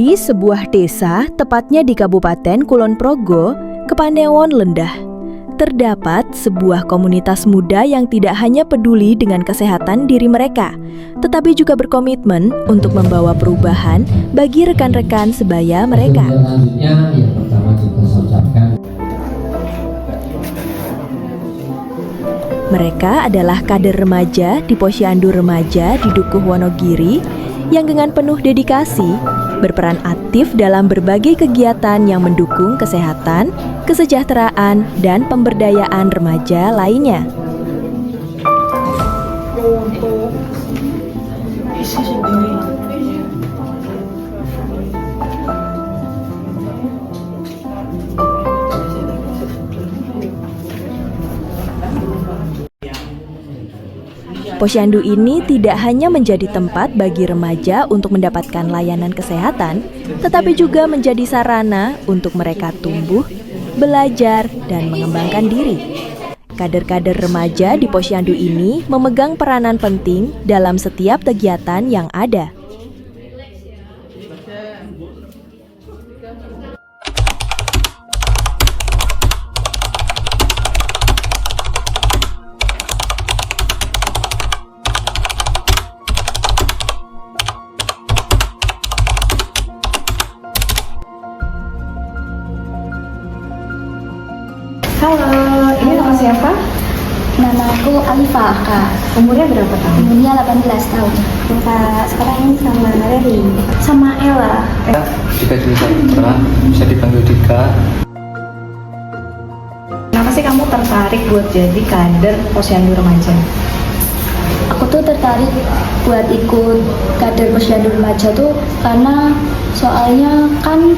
Di sebuah desa, tepatnya di Kabupaten Kulon Progo, Kepanewon Lendah, terdapat sebuah komunitas muda yang tidak hanya peduli dengan kesehatan diri mereka, tetapi juga berkomitmen untuk membawa perubahan bagi rekan-rekan sebaya mereka. Selanjutnya yang pertama kita ucapkan. Mereka adalah kader remaja di Posyandu Remaja di Dukuh Wonogiri yang dengan penuh dedikasi berperan aktif dalam berbagai kegiatan yang mendukung kesehatan, kesejahteraan, dan pemberdayaan remaja lainnya. Posyandu ini tidak hanya menjadi tempat bagi remaja untuk mendapatkan layanan kesehatan, tetapi juga menjadi sarana untuk mereka tumbuh, belajar, dan mengembangkan diri. Kader-kader remaja di Posyandu ini memegang peranan penting dalam setiap kegiatan yang ada. Halo, ini nama siapa? Nama aku Alifa, Kak. Umurnya berapa tahun? Umurnya 18 tahun. Kak, sekarang ini sama Reri. Sama Ella. Jika Dika, bisa dipanggil Dika. Kenapa sih kamu tertarik buat jadi kader Posyandu Remaja? Aku tuh tertarik buat ikut kader Posyandu Remaja tuh karena soalnya kan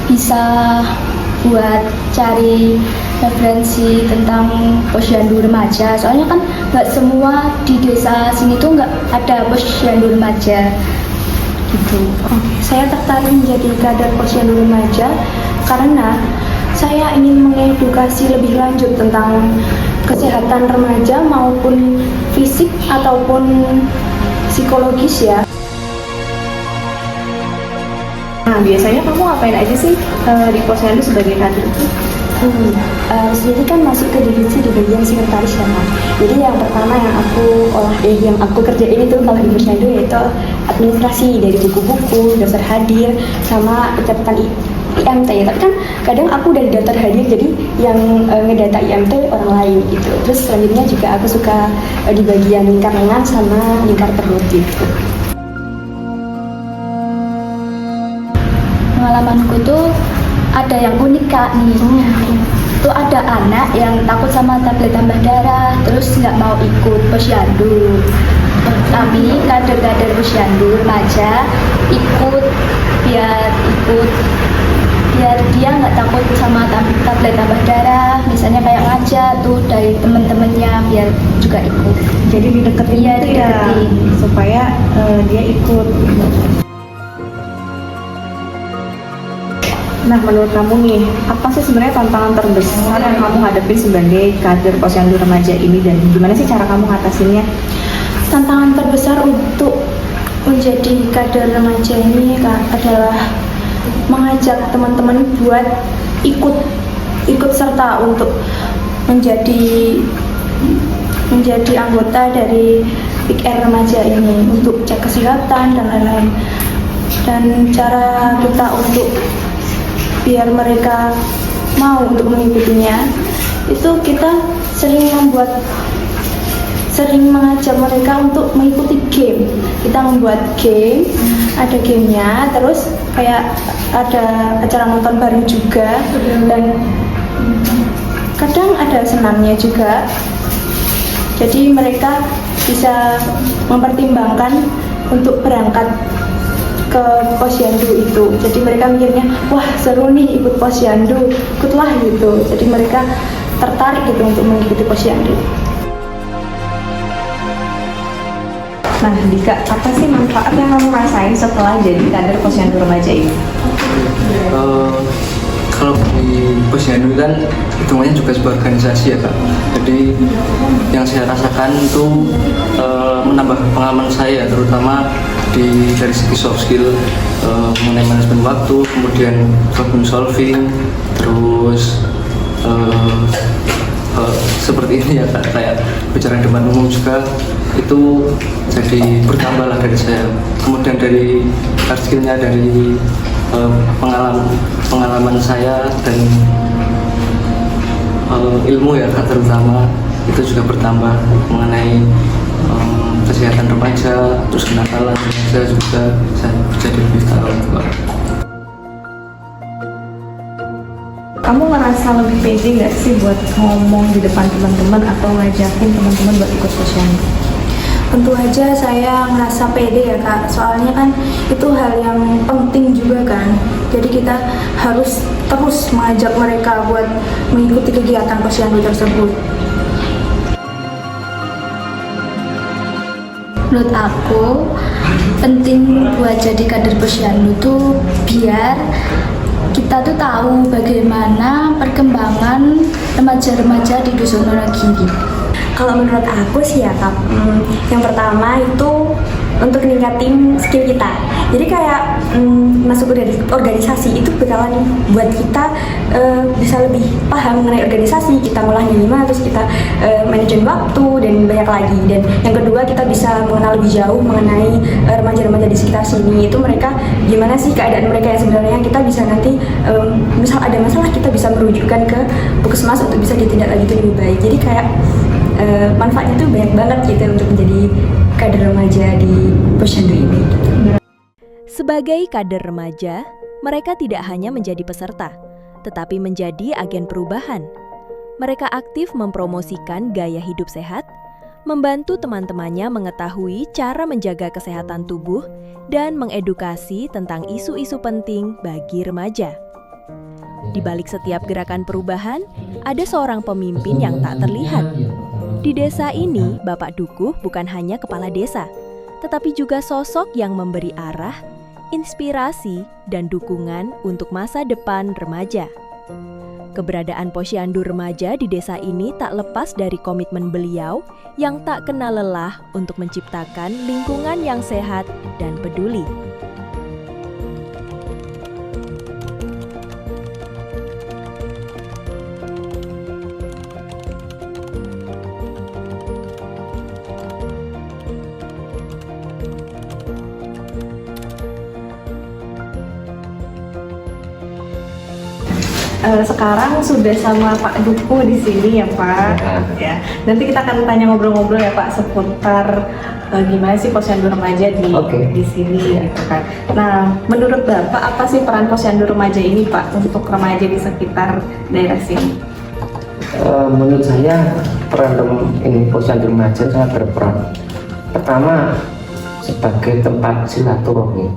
bisa buat cari referensi tentang Posyandu Remaja. Soalnya kan nggak semua di desa sini tuh nggak ada Posyandu Remaja gitu. Saya tertarik menjadi kader Posyandu Remaja karena saya ingin mengedukasi lebih lanjut tentang kesehatan remaja maupun fisik ataupun psikologis ya. Nah, biasanya kamu ngapain aja sih di Posyandu sebagai kader itu? Sendiri kan masuk ke divisi di bagian sekretaris ya, Kak. Jadi yang pertama yang aku kerjain itu kalau di Posyandu yaitu administrasi dari buku-buku, daftar hadir, sama pencatatan IMT. Tapi kan kadang aku dari daftar hadir, jadi yang ngedata IMT orang lain gitu. Terus selanjutnya juga aku suka di bagian lingkar lengan sama lingkar perut gitu. Pengalamanku tuh ada yang unik, Kak, nih. Tuh ada anak yang takut sama tablet tambah darah, terus nggak mau ikut Posyandu. Kami kader-kader Posyandu Remaja ikut biar dia nggak takut sama tablet tambah darah. Misalnya kayak ngajak tuh dari temen-temennya biar juga ikut. Jadi dideketin Iya, itu ya, dideketin. supaya dia ikut. Nah, menurut kamu nih, apa sih sebenarnya tantangan terbesar yang kamu hadapin sebagai kader Posyandu Remaja ini, dan gimana sih cara kamu ngatasinnya? Tantangan terbesar untuk menjadi kader remaja ini, Kak, adalah mengajak teman-teman buat ikut serta untuk menjadi anggota dari Big Air Remaja ini untuk cek kesehatan dan lain-lain. Dan cara kita untuk biar mereka mau untuk mengikutinya itu kita sering mengajak mereka untuk mengikuti game. Kita membuat game, ada gamenya, terus kayak ada acara nonton bareng juga, dan kadang ada senamnya juga. Jadi mereka bisa mempertimbangkan untuk berangkat ke Posyandu itu. Jadi mereka mikirnya, wah seru nih ikut Posyandu, ikutlah gitu. Jadi mereka tertarik gitu untuk mengikuti Posyandu. Nah, Dika, apa sih manfaat yang kamu rasain setelah jadi kader Posyandu Remaja ini? Kalau di Posyandu kan hitungannya juga sebuah organisasi ya Kak. Jadi yang saya rasakan itu menambah pengalaman saya, terutama dari segi soft skill, mengenai manajemen waktu, kemudian problem solving, terus seperti ini ya Kak, kayak bicara di depan umum juga itu jadi bertambah lah dari saya. Kemudian dari hard skillnya, dari pengalaman saya dan ilmu ya Kak, terutama itu juga bertambah mengenai kesehatan remaja, terus kenakalan remaja juga saya jadi lebih tahu Kak. Kamu ngerasa lebih pede nggak sih buat ngomong di depan teman-teman atau ngajakin teman-teman buat ikut posyandu? Tentu aja saya ngerasa pede ya Kak, soalnya kan itu hal yang penting juga kan. Jadi kita harus terus mengajak mereka buat mengikuti kegiatan posyandu tersebut. Menurut aku, penting buat jadi kader posyandu tuh biar kita tuh tahu bagaimana perkembangan remaja-remaja di Dusun Wonogiri. Kalau menurut aku sih ya Kak, yang pertama itu untuk ningkatin skill kita. Jadi kayak masuk ke organisasi itu bakalan buat kita bisa lebih paham mengenai organisasi, kita ngolahnya gimana, terus kita manajemen waktu dan banyak lagi. Dan yang kedua kita bisa mengenal lebih jauh mengenai remaja-remaja di sekitar sini, itu mereka gimana sih keadaan mereka yang sebenarnya. Kita bisa nanti misal ada masalah kita bisa merujukkan ke puskesmas untuk bisa ditindaklanjuti lebih baik. Jadi kayak manfaatnya tuh banyak banget gitu untuk menjadi kader remaja di posyandu ini. Sebagai kader remaja, mereka tidak hanya menjadi peserta, tetapi menjadi agen perubahan. Mereka aktif mempromosikan gaya hidup sehat, membantu teman-temannya mengetahui cara menjaga kesehatan tubuh, dan mengedukasi tentang isu-isu penting bagi remaja. Di balik setiap gerakan perubahan, ada seorang pemimpin yang tak terlihat. Di desa ini, Bapak Dukuh bukan hanya kepala desa, tetapi juga sosok yang memberi arah, inspirasi, dan dukungan untuk masa depan remaja. Keberadaan posyandu remaja di desa ini tak lepas dari komitmen beliau yang tak kenal lelah untuk menciptakan lingkungan yang sehat dan peduli. Sekarang sudah sama Pak Dukuh di sini ya Pak. Ya. Nanti kita akan tanya ngobrol-ngobrol ya Pak seputar gimana sih posyandu remaja di sini gitu kan. Nah, menurut Bapak apa sih peran posyandu remaja ini Pak untuk remaja di sekitar daerah sini? Menurut saya peran ini posyandu remaja sangat berperan. Pertama, sebagai tempat silaturahmi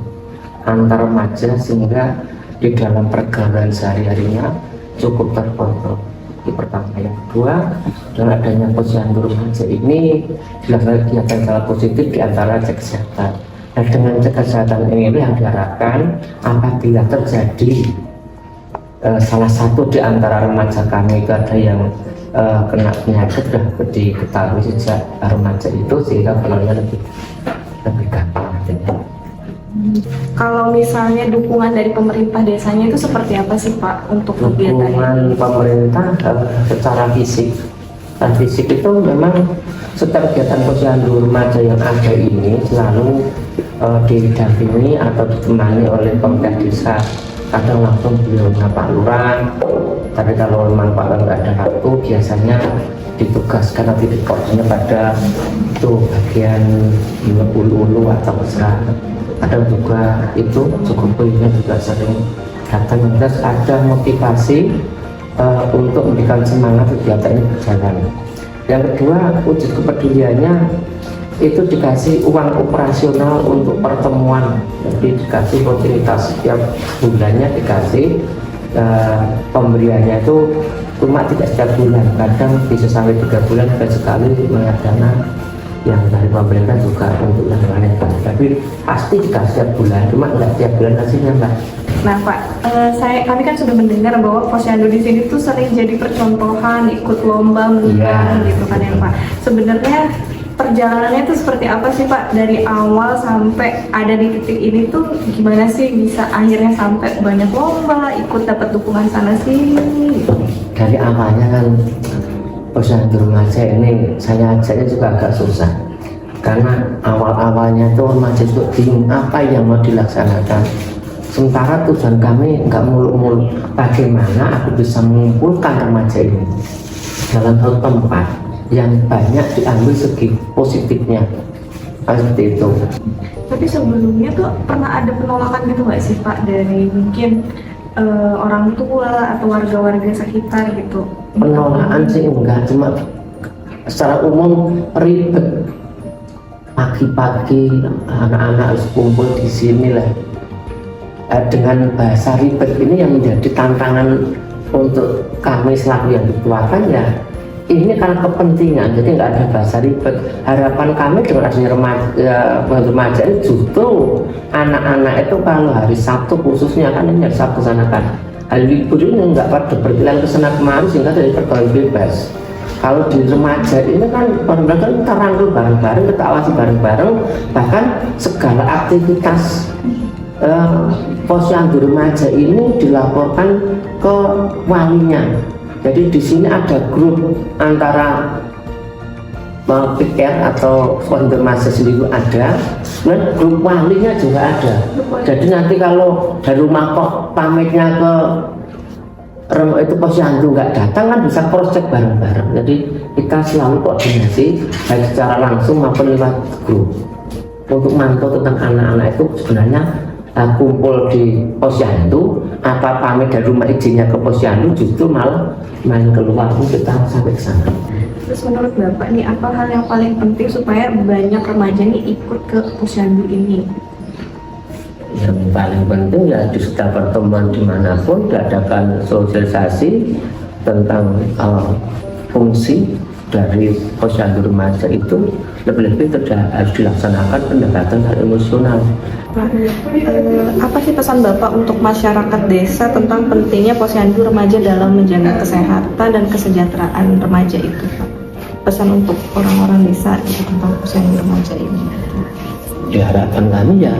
antar remaja sehingga di dalam pergaulan sehari-harinya cukup terkontrol. Itu pertama. Yang kedua, dengan adanya posyandu remaja ini dilakukan kegiatan sangat positif di antara cek kesehatan. Dan dengan cek kesehatan ini yang diharapkan apabila terjadi salah satu di antara remaja kami itu ada yang kena penyakit sudah diketahui sejak remaja itu sehingga penanganannya lebih gampang nantinya. Kalau misalnya dukungan dari pemerintah desanya itu seperti apa sih Pak untuk kegiatan ini? Dukungan pemerintah secara fisik. Nah, fisik itu memang setiap kegiatan posyandu remaja yang ada ini selalu didampingi atau ditemani oleh pemerintah desa. Kadang langsung beliaunya Pak Lurah, tapi kalau memang Pak Lurah nggak ada waktu, biasanya ditugaskan atau dikoordinasikan pada itu bagian ulu-ulu atau besar. Kadang juga itu cukup punya juga sering datang, terus ada motivasi untuk memberikan semangat kegiatan ini berjalan. Yang kedua, wujud kepeduliannya itu dikasih uang operasional untuk pertemuan, jadi dikasih rutinitas setiap bulannya dikasih pemberiannya itu cuma tidak setiap bulan, kadang bisa sampai 3 bulan sekali mengadakan yang dari pemerintah juga untuk yang lain, tapi pasti dikasih setiap bulan, cuma nggak setiap bulan hasilnya Mbak. Nah Pak, kami kan sudah mendengar bahwa Posyandu di sini tuh sering jadi percontohan, ikut lomba menang gitu kan ya Pak. Sebenarnya perjalanannya itu seperti apa sih Pak, dari awal sampai ada di titik ini tuh gimana sih bisa akhirnya sampai banyak lomba, ikut dapat dukungan sana sini gitu. Dari awalnya kan Posyandu remaja ini saya ajaknya juga agak susah, karena awal-awalnya tuh remaja itu bingung apa yang mau dilaksanakan. Sementara tujuan kami nggak muluk-muluk, bagaimana aku bisa mengumpulkan remaja ini dalam satu tempat yang banyak diambil segi positifnya, seperti itu. Tapi sebelumnya tuh pernah ada penolakan gitu nggak sih Pak, dari mungkin orang tua atau warga-warga sekitar gitu? Penolakan sih enggak, cuma secara umum ribet. Pagi-pagi anak-anak harus kumpul di sini lah. Dengan bahasa ribet ini yang menjadi tantangan untuk kami selaku yang dituakan ya. Ini karena kepentingan, jadi nggak ada bahasa ribet. Harapan kami dengan adanya remaja ini justru anak-anak itu kalau hari Sabtu khususnya, kan ini hari Sabtu sana kan, hari libur ini nggak pada berkeliling ke sana kemari sehingga dari pergaulan bebas. Kalau di remaja ini kan bareng-bareng kita rangkul bareng-bareng, kita awasi bareng-bareng, bahkan segala aktivitas Posyandu remaja ini dilaporkan ke walinya. Jadi di sini ada grup antara piket atau Posyandu remaja sendiri ada, dan grup walinya juga ada. Jadi nanti kalau dari rumah kok pamitnya ke itu Posyandu nggak datang kan bisa cross check bareng-bareng. Jadi kita selalu koordinasi baik secara langsung maupun lewat grup untuk mantau tentang anak-anak itu sebenarnya kumpul di Posyandu apa pamit dari rumah izinnya ke Posyandu, justru malah main keluar kita sampai ke sana. Terus menurut Bapak nih, apa hal yang paling penting supaya banyak remaja nih ikut ke Posyandu ini? Yang paling penting ya di setiap pertemuan dimanapun diadakan sosialisasi tentang fungsi dari Posyandu remaja itu, lebih-lebih harus dilaksanakan pendekatan emosional. Pak, apa sih pesan Bapak untuk masyarakat desa tentang pentingnya Posyandu remaja dalam menjaga kesehatan dan kesejahteraan remaja itu, Pak? Pesan untuk orang-orang desa tentang Posyandu remaja ini. Ya, harapan kami ya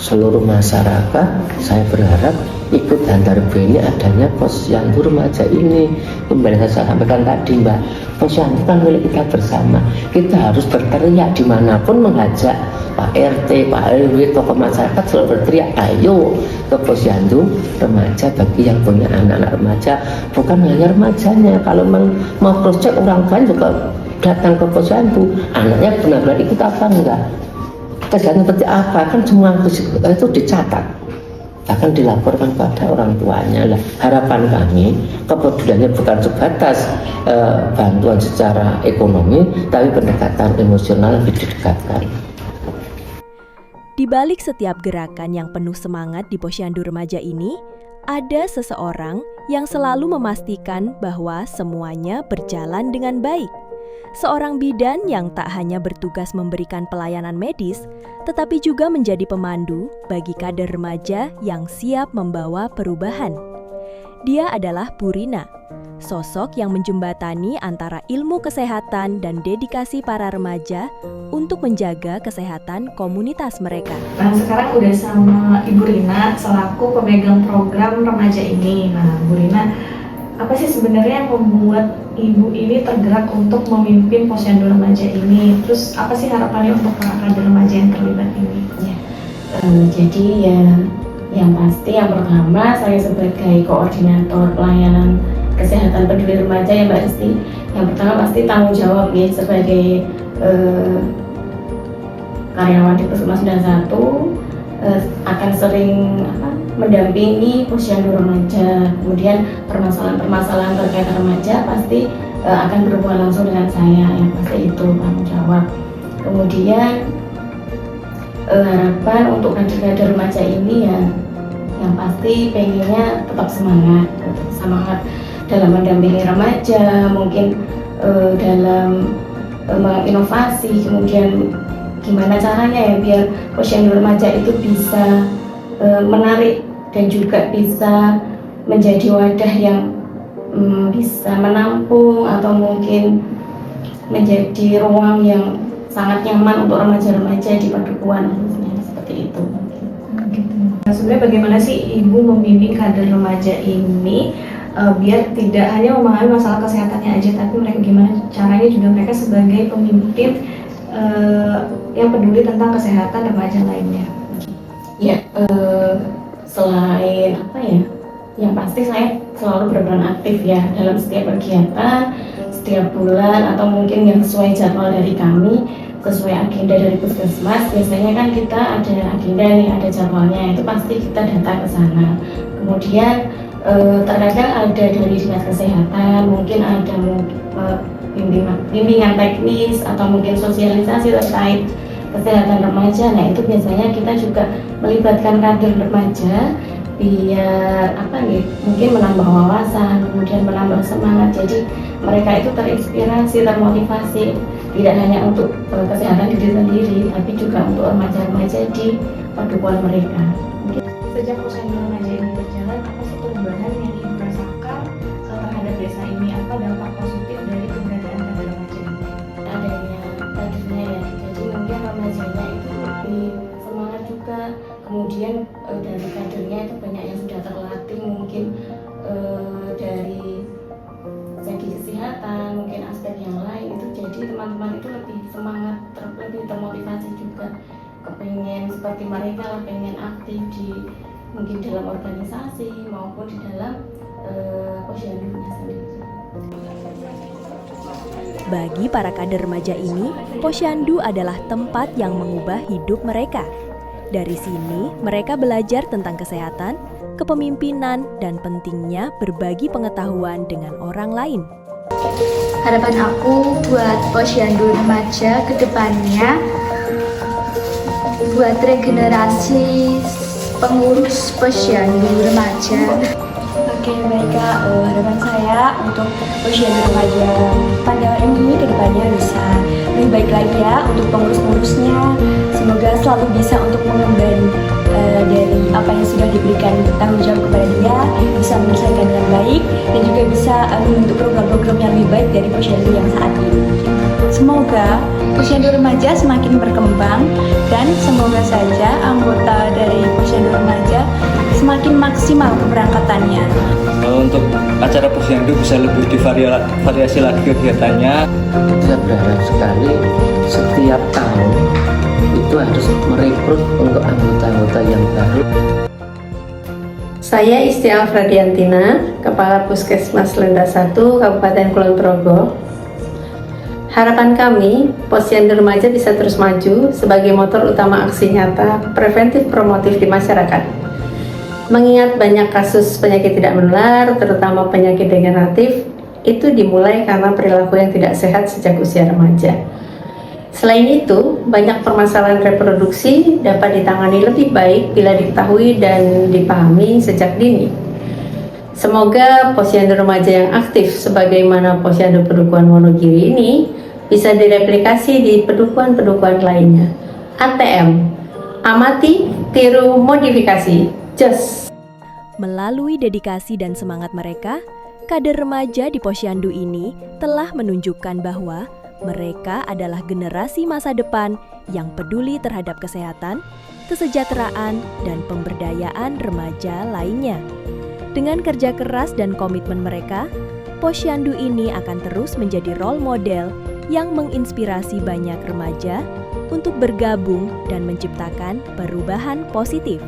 seluruh masyarakat, saya berharap ikut antar beni adanya Posyandu remaja ini. Kembali saya sampaikan tadi Mbak, Posyandu kan milik kita bersama. Kita harus berteriak dimanapun, mengajak Pak RT, Pak RW, tokoh masyarakat selalu berteriak, ayo ke Posyandu remaja bagi yang punya anak-anak remaja. Bukan hanya remajanya, kalau mau cross check orang tua juga datang ke Posyandu, anaknya benar-benar ikut apa enggak, kegiatan seperti apa, kan semua itu dicatat, akan dilaporkan pada orang tuanya lah. Harapan kami kepeduliannya bukan sebatas bantuan secara ekonomi, tapi pendekatan emosional lebih didekatkan. Di balik setiap gerakan yang penuh semangat di Posyandu remaja ini, ada seseorang yang selalu memastikan bahwa semuanya berjalan dengan baik. Seorang bidan yang tak hanya bertugas memberikan pelayanan medis, tetapi juga menjadi pemandu bagi kader remaja yang siap membawa perubahan. Dia adalah Bu Rina, sosok yang menjembatani antara ilmu kesehatan dan dedikasi para remaja untuk menjaga kesehatan komunitas mereka. Nah, sekarang udah sama Ibu Rina selaku pemegang program remaja ini. Nah, Bu Rina, apa sih sebenarnya yang membuat Ibu ini tergerak untuk memimpin Posyandu remaja ini? Terus apa sih harapannya untuk para kader remaja yang terlibat ini? Ya, jadi ya yang pasti yang pertama saya sebagai koordinator pelayanan kesehatan peduli remaja ya Mbak Risti. Yang pertama pasti tanggung jawab ya sebagai karyawan di Puskesmas 91 akan sering mendampingi Posyandu remaja. Kemudian permasalahan-permasalahan terkait remaja pasti akan berhubungan langsung dengan saya, yang pasti itu tanggung jawab. Kemudian harapan untuk kader-kader remaja ini ya yang pasti pengennya tetap semangat dalam mendampingi remaja, mungkin dalam menginovasi, kemudian gimana caranya ya biar Posyandu remaja itu bisa menarik dan juga bisa menjadi wadah yang bisa menampung atau mungkin menjadi ruang yang sangat nyaman untuk remaja-remaja di Padukuhan khususnya, seperti itu. Nah, sebenarnya bagaimana sih Ibu membimbing kader remaja ini biar tidak hanya memahami masalah kesehatannya aja, tapi mereka gimana caranya juga mereka sebagai pemimpin yang peduli tentang kesehatan remaja lainnya. Ya, selain apa ya, yang pasti saya selalu berperan aktif ya dalam setiap kegiatan, setiap bulan atau mungkin yang sesuai jadwal dari kami, sesuai agenda dari Puskesmas. Biasanya kan kita ada agenda nih, ada jadwalnya, itu pasti kita datang ke sana. Kemudian terkadang ada dari dinas kesehatan, mungkin ada bimbingan teknis atau mungkin sosialisasi terkait kesehatan remaja. Nah, itu biasanya kita juga melibatkan kader remaja biar mungkin menambah wawasan, kemudian menambah semangat. Jadi mereka itu terinspirasi, termotivasi, tidak hanya untuk kesehatan diri sendiri, tapi juga untuk remaja-remaja di padukuhan mereka. Sejak Posyandu Remaja ini berjalan, apa sih perubahan yang Ibu rasakan terhadap desa ini? Apa dampak positif dari keberadaan kader remaja ini? Adanya kadernya ya, jadi mungkin remajanya itu lebih semangat juga. Kemudian dari kadernya itu banyak yang sudah terlatih, mungkin dari segi kesehatan, mungkin aspek yang lain itu. Jadi teman-teman itu lebih semangat, lebih termotivasi juga, kepengen seperti mereka lah, pengen aktif di mungkin dalam organisasi maupun di dalam posyandunya sendiri. Bagi para kader remaja ini, Posyandu adalah tempat yang mengubah hidup mereka. Dari sini, mereka belajar tentang kesehatan, kepemimpinan, dan pentingnya berbagi pengetahuan dengan orang lain. Harapan aku buat Posyandu Remaja ke depannya, buat regenerasi pengurus Posyandu Remaja. Oke, baik Kak, harapan saya untuk Posyandu Remaja pada ini ke depannya bisa lebih baik lagi ya untuk pengurus-pengurusnya. Semoga selalu bisa untuk mengemban dari apa yang sudah diberikan tanggung jawab kepada dia, bisa menyelesaikan dengan baik dan juga bisa membentuk program-program yang lebih baik dari Posyandu yang saat ini. Semoga Posyandu Remaja semakin berkembang dan semoga saja anggota dari Posyandu Remaja semakin maksimal keberangkatannya. Untuk acara Posyandu bisa lebih divariasi lagi kegiatannya. Saya berharap sekali setiap tahun itu harus merekrut untuk anggota-anggota yang baru. Saya Isti Alfrediantina, Kepala Puskesmas Lenda 1, Kabupaten Kulon Progo. Harapan kami, Posyandu Remaja bisa terus maju sebagai motor utama aksi nyata preventif promotif di masyarakat. Mengingat banyak kasus penyakit tidak menular, terutama penyakit degeneratif, itu dimulai karena perilaku yang tidak sehat sejak usia remaja. Selain itu, banyak permasalahan reproduksi dapat ditangani lebih baik bila diketahui dan dipahami sejak dini. Semoga Posyandu Remaja yang aktif sebagaimana Posyandu Padukuhan Wonogiri ini bisa direplikasi di padukuhan-padukuhan lainnya. ATM, amati, tiru, modifikasi. Just. Melalui dedikasi dan semangat mereka, kader remaja di Posyandu ini telah menunjukkan bahwa mereka adalah generasi masa depan yang peduli terhadap kesehatan, kesejahteraan, dan pemberdayaan remaja lainnya. Dengan kerja keras dan komitmen mereka, Posyandu ini akan terus menjadi role model yang menginspirasi banyak remaja untuk bergabung dan menciptakan perubahan positif.